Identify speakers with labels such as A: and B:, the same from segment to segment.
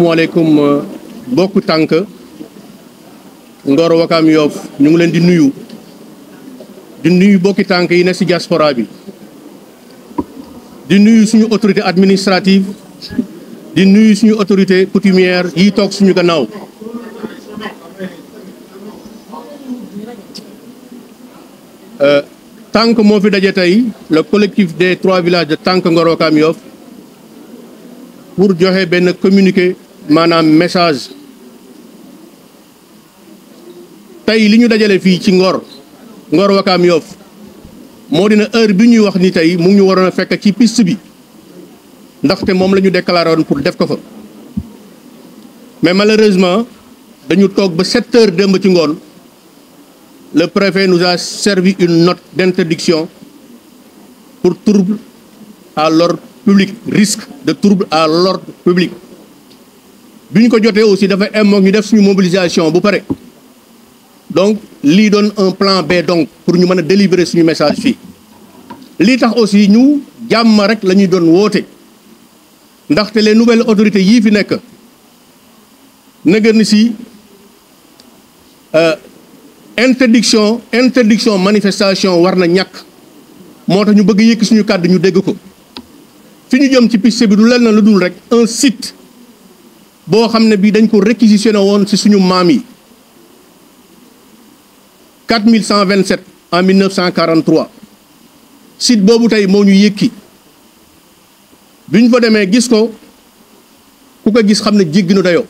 A: asalaamaaleykum bokku tànk Ngor Wakam Yoff ñu ngi leen di nuyu bokki tànk yi ne ci diaspora bi di nuyu suñu autorité administrative di nuyu suñu autorité coutumière yi toog suñu gannaaw tànk moo fi daje tey le collectif des 3 villages de tànk Ngor Wakam Yoff pour joxe benn communiqué maanaam message tey li ñu dajale fii ci Ngor Wakam Yoff moo dina heure bi ñuy wax ni tey mu ngi ñu waroon a fekk ci piste bi ndaxte moom la ñu déclaré woon pour def ko fa mais malheureusement dañu toog ba 7 heures démb ci ngoon le préfet nous a servi une note d'interdiction pour trouble à l'ordre public, risque de trouble à l'ordre public. bi ñu ko jotee aussi dafa am ñu def suñu mobilisation bu pare donc lii doon un plan B donc pour ñu mën a délivrer suñu message fii lii tax aussi ñu jàmm rek la ñuy doon woote ndaxte les nouvelles autorités yii fi nekk nëgën si interdiction manifestation war na ñàkk moo tax ñu bëgg yëkki suñu kàddu ñu dégg ko fi ñu jëm ci piste bi du lenn lu dul rek un site boo xam ne bii dañ ko réquisitionné woon ci suñu maam yi 4127 en 1943 site boobu tey moo ñu yëkki bi ñu fa demee gis ko ku ko gis xam ne jéggi na dayoo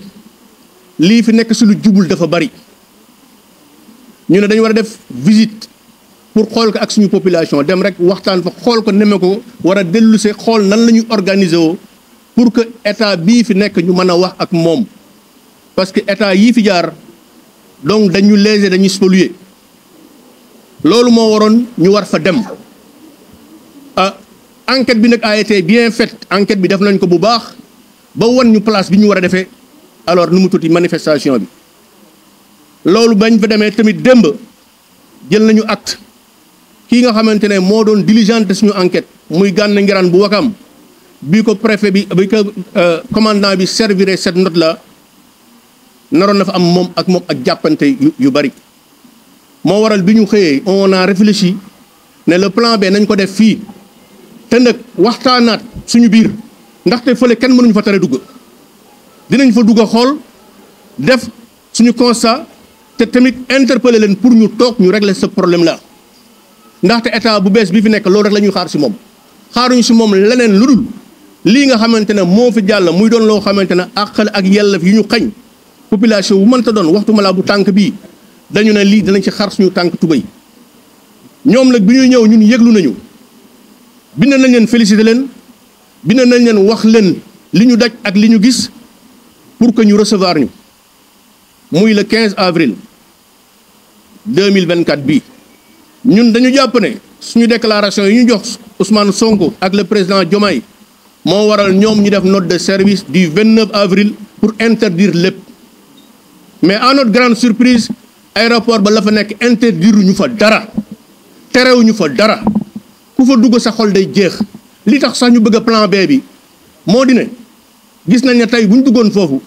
A: lii fi nekk ci lu jubul dafa bari ñu ne dañu war a def visite pour xool ko ak suñu population dem rek waxtaan fa xool ko neme ko war a dellu see xool nan la ñuy organiser woo pour que état bii fi nekk ñu mën a wax ak moom parce que état yii fi jaar donc dañu léser dañuy spolier loolu moo waroon ñu war fa dem enquête bi nag a été bien faite enquête bi def nañ ko bu baax ba wan ñu place bi ñu war a defee alors nu mu tuuti manifestation bi loolu bañ fa demee tamit démb jël nañu acte kii nga xamante ne moo doon diligente suñu enquête muy Gana Ngirane bu Wakam bi ko préfet bi ko commandant bi servir cette note là naroon na fa am moom ak jàppante yu bari moo waral bi ñu xëyee on a réfléchi ne le plan B nañ ko def fii te nag waxtaanaat suñu biir ndaxte fële kenn mënuñu fa tere dugg dinañ fa dugg xool def suñu constat te tamit interpeller leen pour ñu toog ñu régler ce problème là ndaxte état bu bees bi fi nekk loolu rek la ñuy xaar ci moom xaaruñu ci moom leneen lu dul lii nga xamante ne moo fi jàll muy doon loo xamante ne àqal ak yelleef yu ñu xañ population bu mënta doon waxtu ma laa bu tànk bii dañu ne lii dinañ ci xar suñu tànk tubéy ñoom nag bi ñuy ñëw ñun yëglu nañu bind nañ leen féliciter leen bind nañ leen wax leen li ñu daj ak li ñu gis pour que ñu recevoir ñu muy le 15 avril 2024 bii ñun dañu jàpp ne suñu déclaration yi ñu jox Ousmane Sonko ak le président Diomaye moo waral ñoom ñu def note de service du 29 avril pour interdire lépp mais à notre grande surprise aéroport ba la fa nekk interdire ñu fa dara terewuñu fa dara ku fa dugg sa xol day jeex li tax sax ñu bëgg a plan B bi moo di ne gis nañ ne tey bu ñu duggoon foofu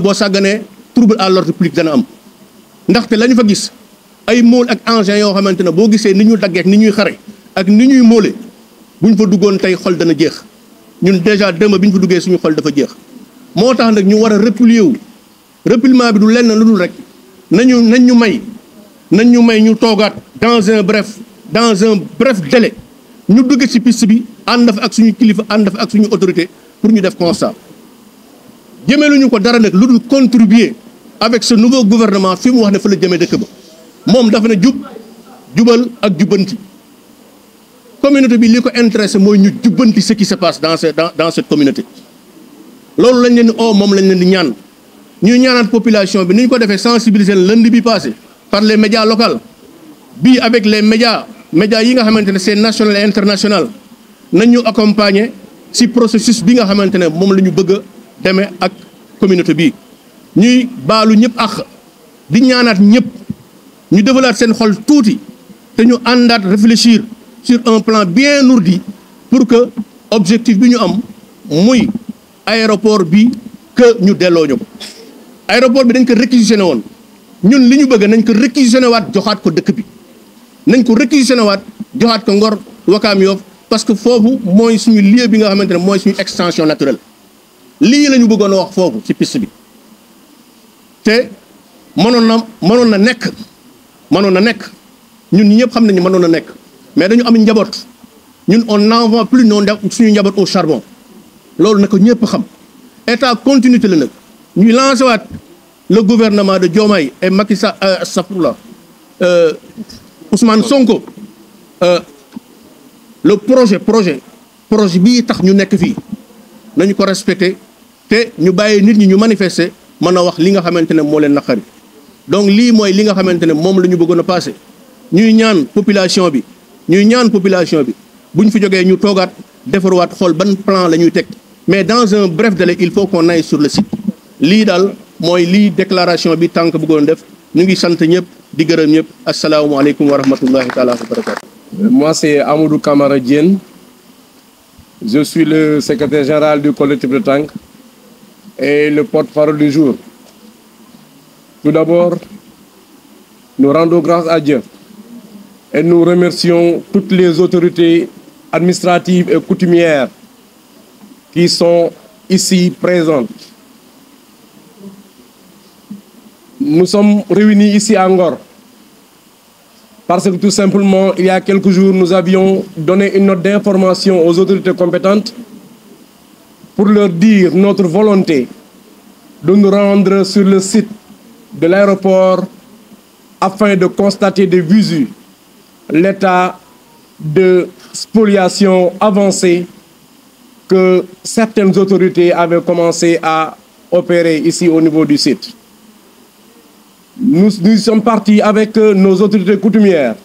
A: boo sàgganee trouble à l'ordre public dana am ndaxte la ñu fa gis ay mool ak engins yoo xamante ne boo gisee ni ñu daggeek ni ñuy xare ak ni ñuy moole bu ñu fa duggoon tey xol dana jeex ñun déjà démb bi ñu fa duggee suñu xol dafa jeex moo tax nag ñu war a replier wu repliement bi du lenn lu dul rek nañ ñu may ñu toogaat dans un bref délai ñu dugg ci piste bi ànd fa ak suñu kilifa ànd fa ak suñu autorité pour ñu def constat jëmeeluñu ko dara nag lu dul contribuer avec ce nouveau gouvernement fi mu wax ne fa la jëmee dëkk ba moom dafa ne jubal ak jubbanti communauté bi li ko intéressé mooy ñu jubbanti ce qui se passe dans cette communauté loolu lañ leen di moom lañ leen di ñaan ñuy ñaanaat population bi ni ñu ko defee sensibiliser lundi bi passé par les médias locaux bii avec les médias yi nga xamante ne c'est national et international nañ ñu accompagner ci processus bi nga xamante ne moom la ñu bëgg a demee ak communauté bi ñuy baalu ñëpp ak di ñaanaat ñëpp ñu defalaat seen xol tuuti te ñu àndaat réfléchir sur un plan bien ourdi pour que objectif bi ñu am muy aéroport bi que ñu delloo ñu ko. aéroport bi dañ ko réquisitionné woon ñun li ñu bëgg nañ ko réquisitionné waat joxaat ko dëkk bi nañ ko réquisitionné waat joxaat ko Ngor Wakaam Yoff parce que foofu mooy suñu lieu bi nga xamante ne mooy suñu extension naturelle lii la ñu bëggoon a wax foofu ci piste bi te mënoon na nekk ñun ñi ñëpp xam nañu mënoon na nekk mais dañu am njaboot ñun on n'envoie plus noonu suñu njaboot au charbon loolu na ko ñëpp xam état continuité la nag ñuy lancé waat le gouvernement de Diomaye et Macky Sall Ousmane Sonko le projet bii tax ñu nekk fii nañu ko respecté te ñu bàyyi nit ñi ñu manifester mën a wax li nga xamante ne moo leen naqari donc lii mooy li nga xamante ne moom la ñu bëggoon a passé ñuy ñaan population bi bu ñu fi jógee ñu toogaat defarwaat xool ban plan la ñuy teg mais dans un bref délai il faut qu'on aille sur le site lii daal mooy lii déclaration bi tànk bëggoon def ñu ngi sant ñëpp di gërëm ñëpp asalaamualeykum wa rahmatullahi taala wa barakatu.
B: Moi c'est Amadou Camara Diène, je suis le secrétaire général du collectif de Tank et le porte-parole du jour. Tout d'abord, nous rendons grâce à Dieu et nous remercions toutes les autorités administratives et coutumières qui sont ici présentes. Nous sommes réunis ici à Ngor parce que tout simplement, il y a quelques jours, nous avions donné une note d'information aux autorités compétentes pour leur dire notre volonté de nous rendre sur le site de l'aéroport afin de constater de visu l'état de spoliation avancée que certaines autorités avaient commencé à opérer ici au niveau du site. Nous sommes partis avec nos autorités coutumières.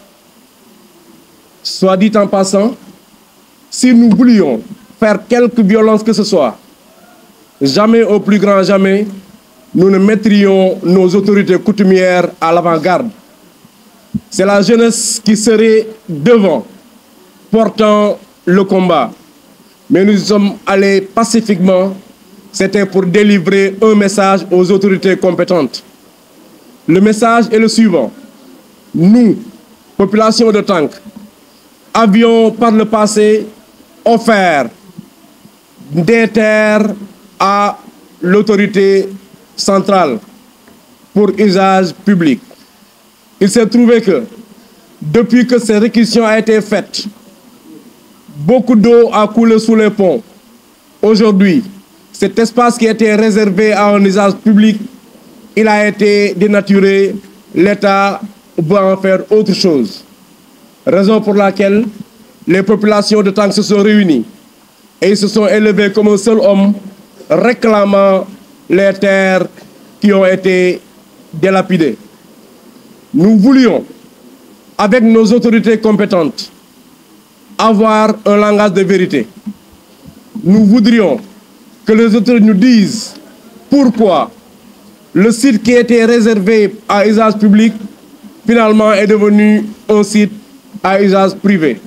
B: Soit dit en passant, si nous voulions faire quelque violence que ce soit, jamais au plus grand jamais, nous ne mettrions nos autorités coutumières à l'avant-garde. C'est la jeunesse qui serait devant, portant le combat. Mais nous sommes allés pacifiquement, c'était pour délivrer un message aux autorités compétentes. Le message est le suivant. Nous, population de Tank, avions par le passé offert des terres à l'autorité centrale pour usage public. Il s'est trouvé que, depuis que ces réquisitions ont été faites, beaucoup d'eau a coulé sous les ponts. Aujourd'hui, cet espace qui était réservé à un usage public, il a été dénaturé, l'État va en faire autre chose. Raison pour laquelle les populations de Tank se sont réunies et ils se sont élevés comme un seul homme réclamant les terres qui ont été délapidées. Nous voulions, avec nos autorités compétentes, avoir un langage de vérité. Nous voudrions que les autorités nous disent pourquoi le site qui était réservé à usage public, finalement, est devenu un site à usage privé.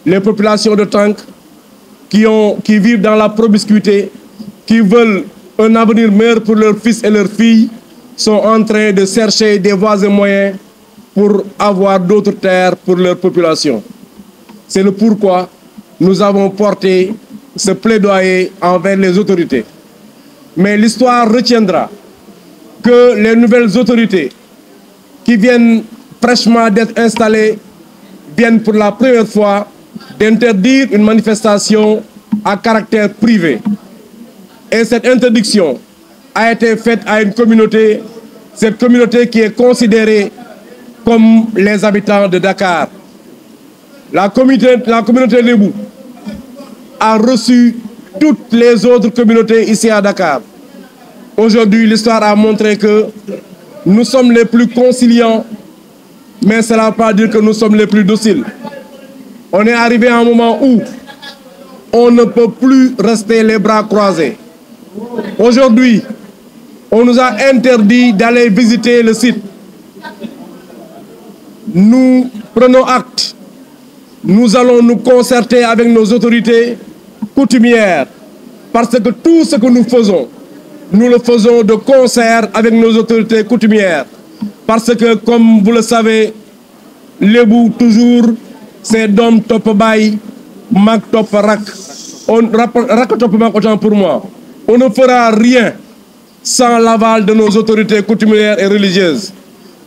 B: Les populations de Tank qui vivent dans la promiscuité, qui veulent un avenir meilleur pour leurs fils et leurs filles, sont en train de chercher des voies et moyens pour avoir d'autres terres pour leur population. C'est le pourquoi nous avons porté ce plaidoyer envers les autorités. Mais l'histoire retiendra que les nouvelles autorités qui viennent fraîchement d'être installées viennent pour la première fois d'interdire une manifestation à caractère privé. Et cette interdiction a été faite à une communauté, cette communauté qui est considérée comme les habitants de Dakar. La communauté Lébou a reçu toutes les autres communautés ici à Dakar. Aujourd'hui, l'histoire a montré que nous sommes les plus conciliants, mais cela ne veut pas dire que nous sommes les plus dociles. On est arrivé à un moment où on ne peut plus rester les bras croisés. Aujourd'hui, on nous a interdit d'aller visiter le site. Nous prenons acte. Nous allons nous concerter avec nos autorités coutumières parce que tout ce que nous faisons nous le faisons de concert avec nos autorités coutumières. Parce que, comme vous le savez, Lébou toujours, c'est Dom Top Bay, Mag Top Rak. Rak Top Mag, autant pour moi. On ne fera rien sans l'aval de nos autorités coutumières et religieuses.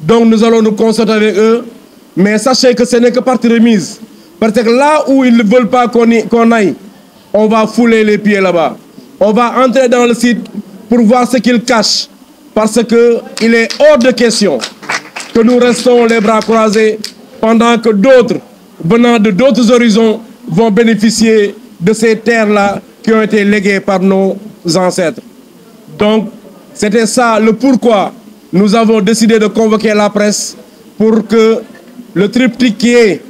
B: Donc nous allons nous concerter avec eux, mais sachez que ce n'est que partie remise. Parce que là où ils ne veulent pas qu'on aille, on va fouler les pieds là-bas. On va entrer dans le site pour voir ce qu'ils cachent. Parce qu'il est hors de question que nous restons les bras croisés pendant que d'autres, venant de d'autres horizons, vont bénéficier de ces terres-là qui ont été léguées par nos ancêtres. Donc, c'était ça le pourquoi nous avons décidé de convoquer la presse pour que le triptyque qui est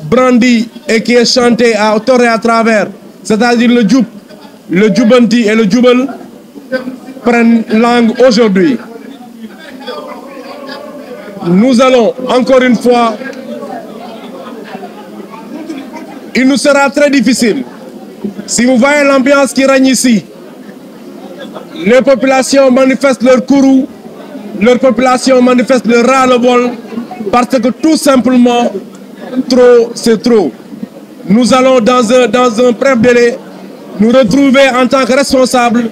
B: brandi et qui est chanté à tort et à travers, c'est-à-dire le Djoub, le Djoubanti et le Djoubel, prennent langue aujourd'hui. Nous allons, encore une fois, il nous sera très difficile. Si vous voyez l'ambiance qui règne ici, les populations manifestent leur courroux, leur population manifeste leur ras-le-bol, parce que tout simplement, trop, c'est trop. Nous allons dans un bref délai nous retrouver en tant que responsables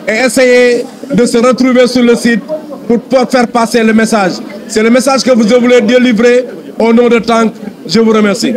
B: et essayer de se retrouver sur le site pour faire passer le message. C'est le message que vous voulez délivrer au nom de Tank. Je vous remercie.